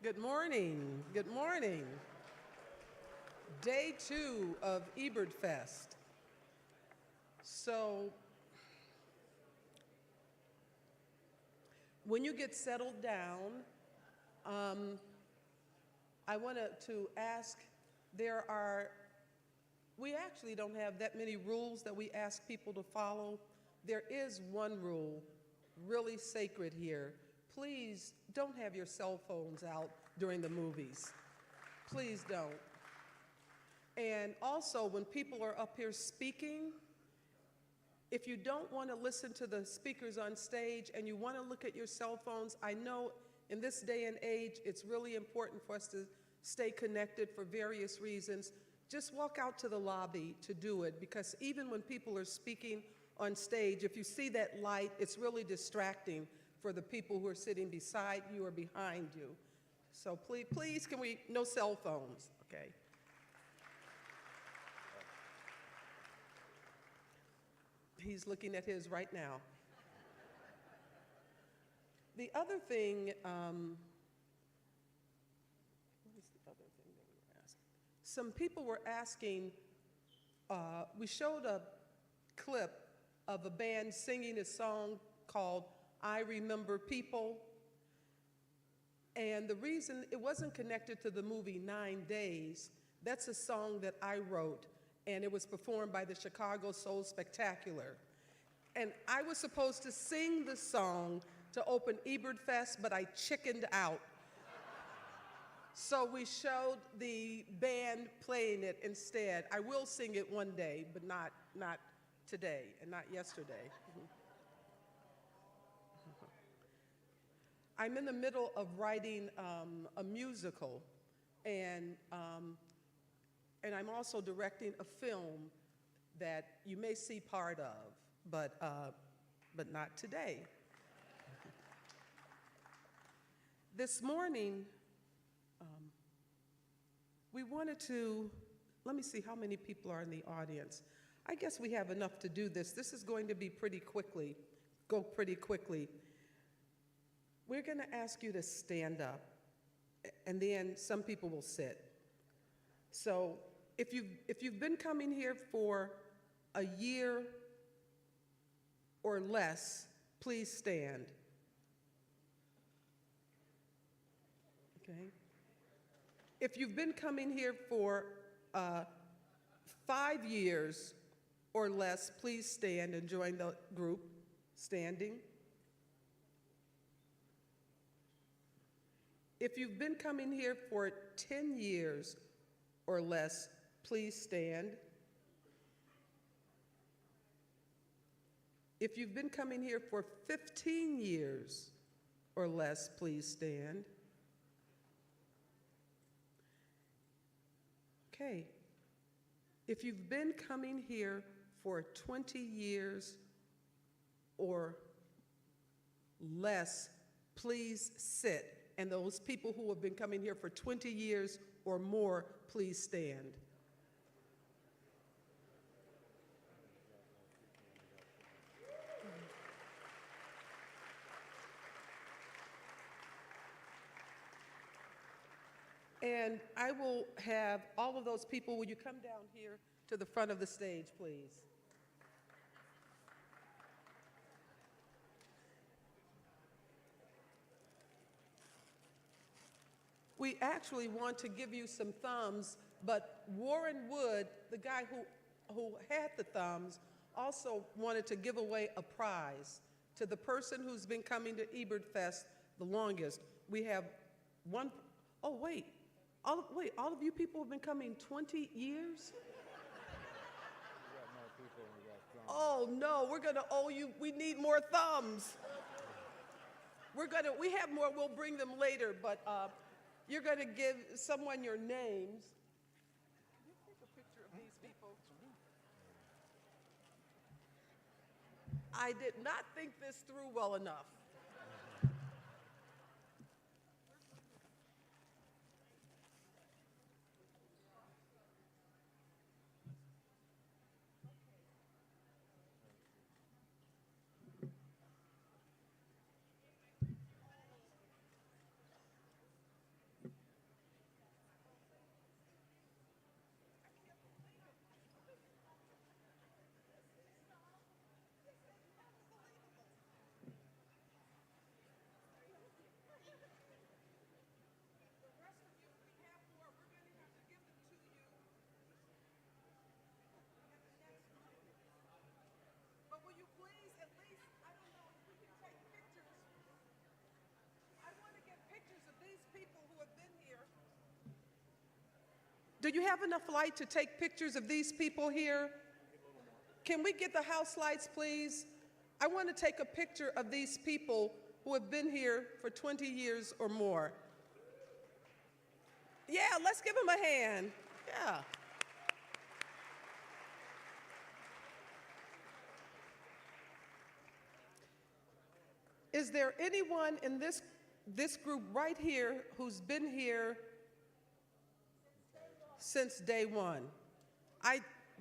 Good morning. Good morning. Day 2 of Ebertfest. So, when you get settled down, I wanted to ask, we actually don't have that many rules that we ask people to follow. There is one rule, really sacred here. Please don't have your cell phones out during the movies. Please don't. And also, when people are up here speaking, if you don't want to listen to the speakers on stage and you want to look at your cell phones, I know in this day and age, it's really important for us to stay connected for various reasons. Just walk out to the lobby to do it, because even when people are speaking on stage, if you see that light, it's really distracting for the people who are sitting beside you or behind you. So please, no cell phones, okay? He's looking at his right now. The other thing, what is the other thing that we were asking? Some people were asking, we showed a clip of a band singing a song called I Remember People. And the reason it wasn't connected to the movie 9 Days, that's a song that I wrote, and it was performed by the Chicago Soul Spectacular. And I was supposed to sing the song to open Ebertfest, but I chickened out. So we showed the band playing it instead. I will sing it one day, but not today and not yesterday. I'm in the middle of writing a musical, and I'm also directing a film that you may see part of, but not today. This morning, we wanted to, let me see how many people are in the audience. I guess we have enough to do this. This is going to be go pretty quickly. We're going to ask you to stand up, and then some people will sit. So if you've been coming here for a year or less, please stand. Okay. If you've been coming here for 5 years or less, please stand and join the group standing. If you've been coming here for 10 years or less, please stand. If you've been coming here for 15 years or less, please stand. Okay. If you've been coming here for 20 years or less, please sit. And those people who have been coming here for 20 years or more, please stand. And I will have all of those people, will you come down here to the front of the stage, please? We actually want to give you some thumbs, but Warren Wood, the guy who had the thumbs, also wanted to give away a prize to the person who's been coming to Ebertfest the longest. We have one, oh wait, all of you people have been coming 20 years? Oh no, we're gonna owe you, we need more thumbs. We have more, we'll bring them later, but you're gonna give someone your names. Can you take a picture of these people? I did not think this through well enough. Do you have enough light to take pictures of these people here? Can we get the house lights, please? I want to take a picture of these people who have been here for 20 years or more. Yeah, let's give them a hand. Yeah. Is there anyone in this group right here who's been here since day one?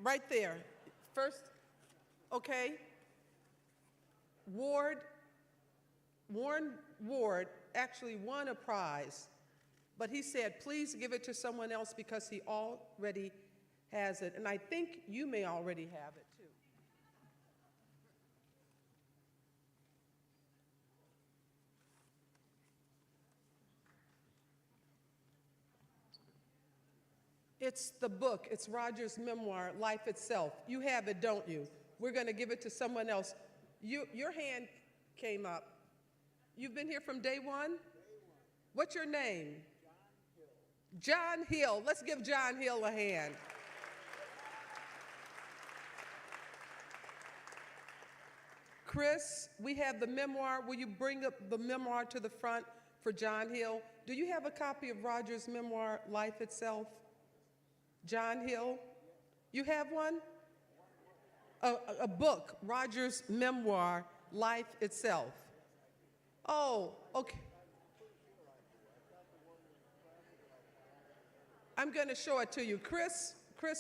Right there. First, okay. Warren Ward actually won a prize, but he said, please give it to someone else because he already has it. And I think you may already have it too. It's the book. It's Roger's memoir, Life Itself. You have it, don't you? We're going to give it to someone else. Your hand came up. You've been here from day one? What's your name? John Hill. Let's give John Hill a hand. Chris, we have the memoir. Will you bring up the memoir to the front for John Hill? Do you have a copy of Roger's memoir, Life Itself? John Hill, you have one? A book, Roger's memoir, Life Itself. Oh, okay. I'm going to show it to you. Chris,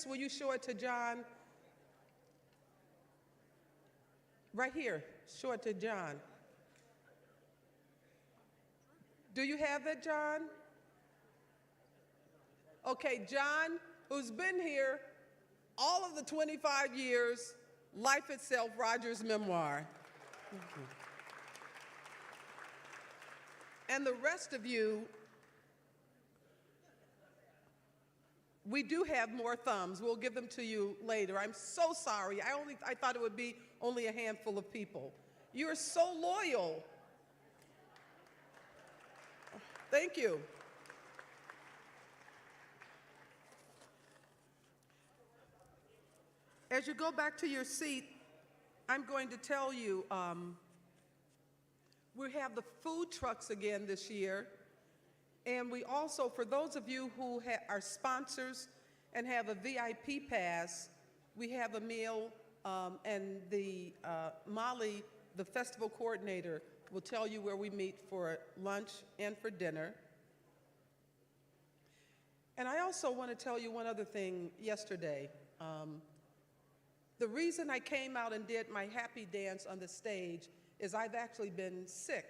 will you show it to John? Right here, show it to John. Do you have that, John? Okay, John, who's been here all of the 25 years, Life Itself, Roger's memoir. And the rest of you, we do have more thumbs. We'll give them to you later. I'm so sorry. I thought it would be only a handful of people. You are so loyal. Thank you. As you go back to your seat, I'm going to tell you, we have the food trucks again this year. And we also, for those of you who are sponsors and have a VIP pass, we have a meal, and Molly, the festival coordinator, will tell you where we meet for lunch and for dinner. And I also want to tell you one other thing yesterday. The reason I came out and did my happy dance on the stage is I've actually been sick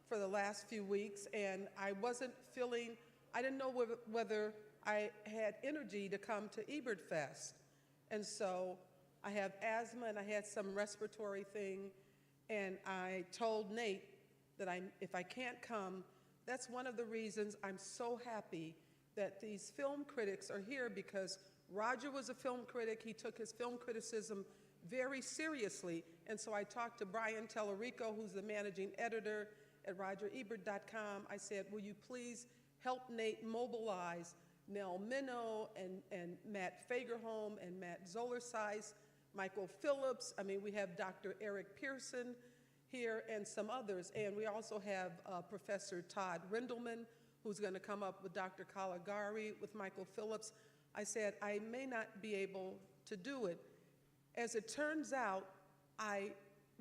for the last few weeks, and I didn't know whether I had energy to come to Ebertfest. And so I have asthma and I had some respiratory thing, and I told Nate that if I can't come, that's one of the reasons I'm so happy that these film critics are here, because Roger was a film critic. He took his film criticism very seriously. And so I talked to Brian Tellerico, who's the managing editor at RogerEbert.com. I said, will you please help Nate mobilize Nell Minow and Matt Fagerholm and Matt Zolerseis, Michael Phillips. I mean, we have Dr. Eric Pearson here and some others. And we also have Professor Todd Rindelman, who's going to come up with Dr. Caligari with Michael Phillips. I said, I may not be able to do it. As it turns out, I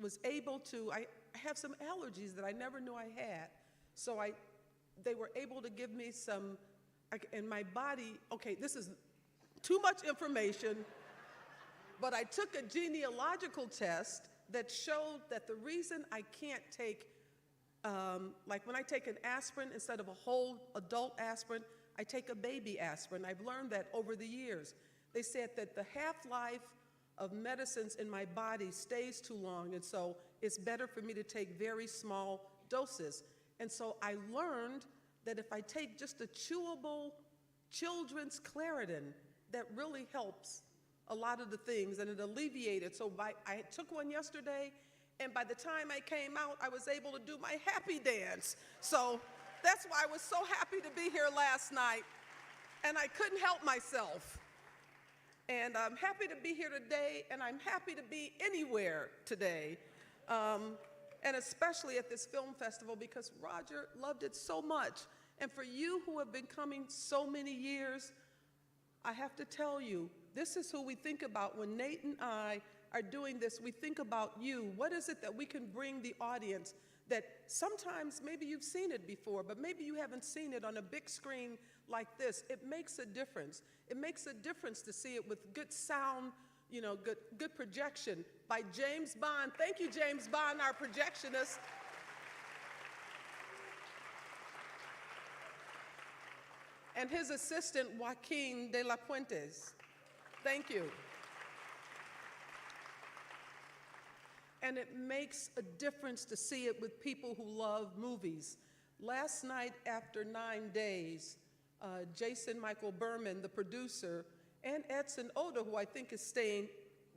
was able to, I have some allergies that I never knew I had. So they were able to give me some, and my body, okay, this is too much information, but I took a genealogical test that showed that the reason I can't take, like when I take an aspirin, instead of a whole adult aspirin, I take a baby aspirin. I've learned that over the years. They said that the half-life of medicines in my body stays too long, and so it's better for me to take very small doses. And so I learned that if I take just a chewable children's Claritin, that really helps a lot of the things, and it alleviated. So I took one yesterday, and by the time I came out, I was able to do my happy dance. So that's why I was so happy to be here last night. and I couldn't help myself. And I'm happy to be here today, and I'm happy to be anywhere today, and especially at this film festival because Roger loved it so much. And for you who have been coming so many years, I have to tell you, this is who we think about when Nate and I are doing this. We think about you. What is it that we can bring the audience that sometimes maybe you've seen it before, but maybe you haven't seen it on a big screen like this? It makes a difference. It makes a difference to see it with good sound, you know, good projection by James Bond. Thank you, James Bond, our projectionist. And his assistant, Joaquin de la Puentes. Thank you. And it makes a difference to see it with people who love movies. Last night, after 9 days, Jason Michael Berman, the producer, and Edson Oda, who I think is staying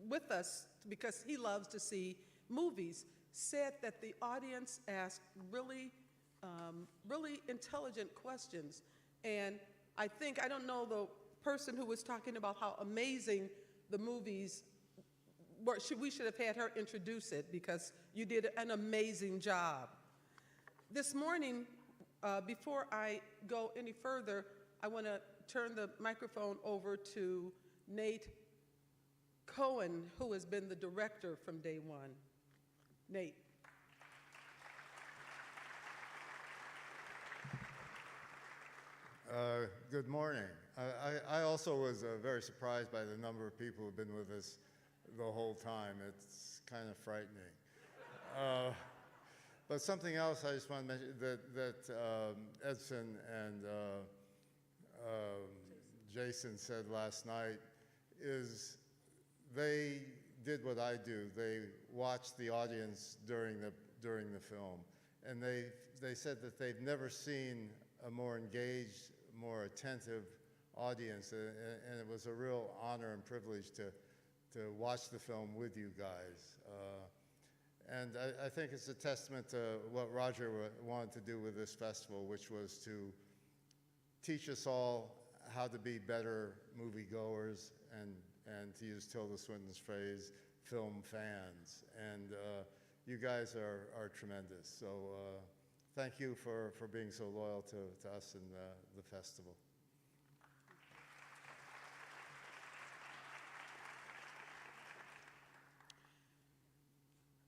with us because he loves to see movies, said that the audience asked really intelligent questions. And I don't know the person who was talking about how amazing the movies were. We should have had her introduce it because you did an amazing job. This morning, before I go any further, I want to turn the microphone over to Nate Cohen, who has been the director from day one. Nate. Good morning. I also was very surprised by the number of people who've been with us the whole time. It's kind of frightening. But something else I just want to mention that Edson and Jason said last night is they did what I do. They watched the audience during the film, and they said that they've never seen a more engaged, more attentive audience, and it was a real honor and privilege to watch the film with you guys. And I think it's a testament to what Roger wanted to do with this festival, which was to teach us all how to be better moviegoers and to use Tilda Swinton's phrase, film fans. And you guys are tremendous. So thank you for being so loyal to us and the festival.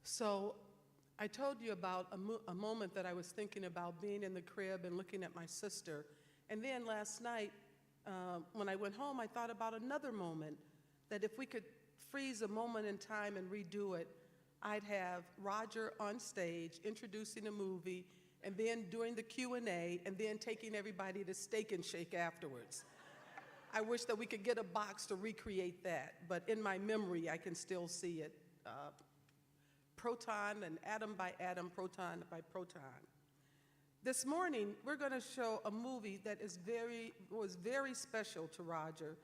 So I told you about a moment that I was thinking about being in the crib and looking at my sister. And then last night, when I went home, I thought about another moment, that if we could freeze a moment in time and redo it, I'd have Roger on stage introducing a movie and then doing the Q&A and then taking everybody to Steak and Shake afterwards. I wish that we could get a box to recreate that, but in my memory, I can still see it. Proton and atom by atom, proton by proton. This morning, we're going to show a movie that was very special to Roger.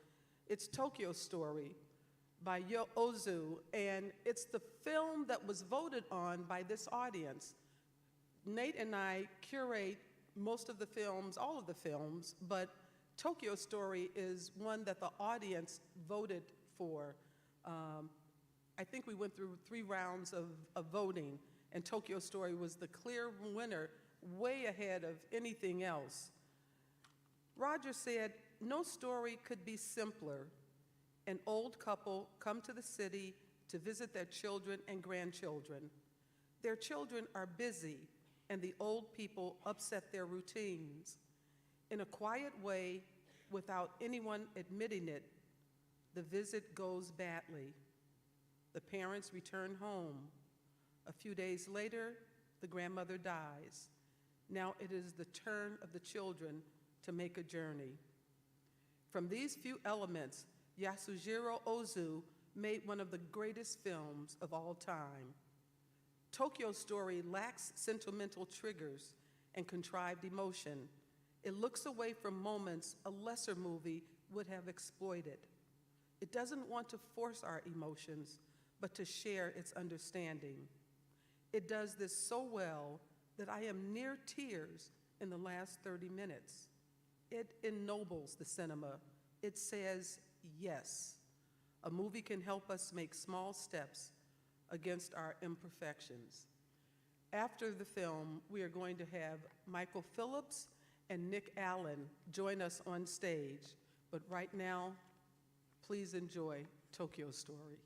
It's Tokyo Story by Ozu, and it's the film that was voted on by this audience. Nate and I curate most of the films, all of the films, but Tokyo Story is one that the audience voted for. I think we went through 3 rounds of voting, and Tokyo Story was the clear winner, way ahead of anything else. Roger said, "No story could be simpler. An old couple come to the city to visit their children and grandchildren. Their children are busy, and the old people upset their routines. In a quiet way, without anyone admitting it, the visit goes badly. The parents return home. A few days later, the grandmother dies. Now it is the turn of the children to make a journey." From these few elements, Yasujiro Ozu made one of the greatest films of all time. Tokyo Story lacks sentimental triggers and contrived emotion. It looks away from moments a lesser movie would have exploited. It doesn't want to force our emotions, but to share its understanding. It does this so well that I am near tears in the last 30 minutes. It ennobles the cinema. It says yes. A movie can help us make small steps against our imperfections. After the film, we are going to have Michael Phillips and Nick Allen join us on stage. But right now, please enjoy Tokyo Story.